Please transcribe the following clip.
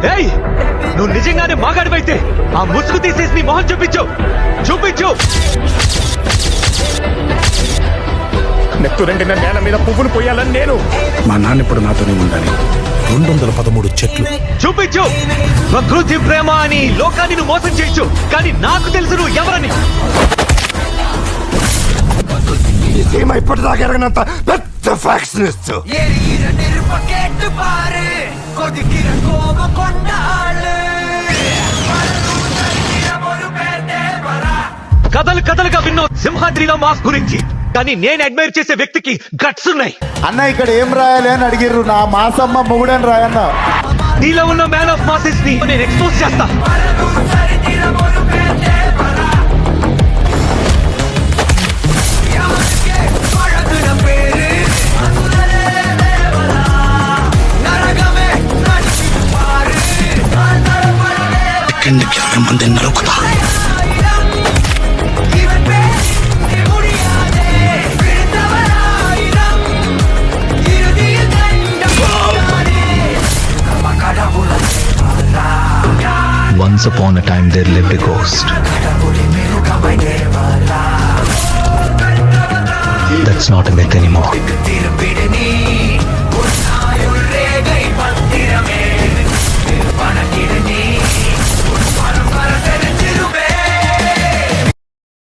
ఏయ్, నువ్వు నిజంగానే మాగాడివైతే ఆ ముసుగు తీసేసి నీ మొహం చూపించు. నెత్తురెండిన నేల మీద పువ్వులు పోయాలని నేను. మా నాన్న ఇప్పుడు నాతోనే ఉండాలి. 213 చెట్లు. చూపించు. ప్రకృతి ప్రేమ అని లోకాన్ని నువ్వు మోసం చేయొచ్చు, కానీ నాకు తెలుసు నువ్వు ఎవరని. ఈ సీమ ఇప్పటిదాకా ఎరగనంత పెద్ద ఫ్యాక్షనిస్ట్. కథలు కథలుగా విన్నో సింహాద్రిలో మాస్ గురించి, కానీ నేను అడ్మైర్ చేసే వ్యక్తికి గట్స్ ఉన్నాయి. అన్న ఇక్కడ ఏం రాయాలి అని అడిగిర్రు. నా మాసమ్మ మొగుడని రాయన్న. నీలో ఉన్న మ్యాన్ ఆఫ్ మాసెస్ ని నేను ఎక్స్పోజ్ చేస్తా. కిందకి 20 మంది నరుకుతా. Once upon a time there lived a ghost. That's not a myth anymore.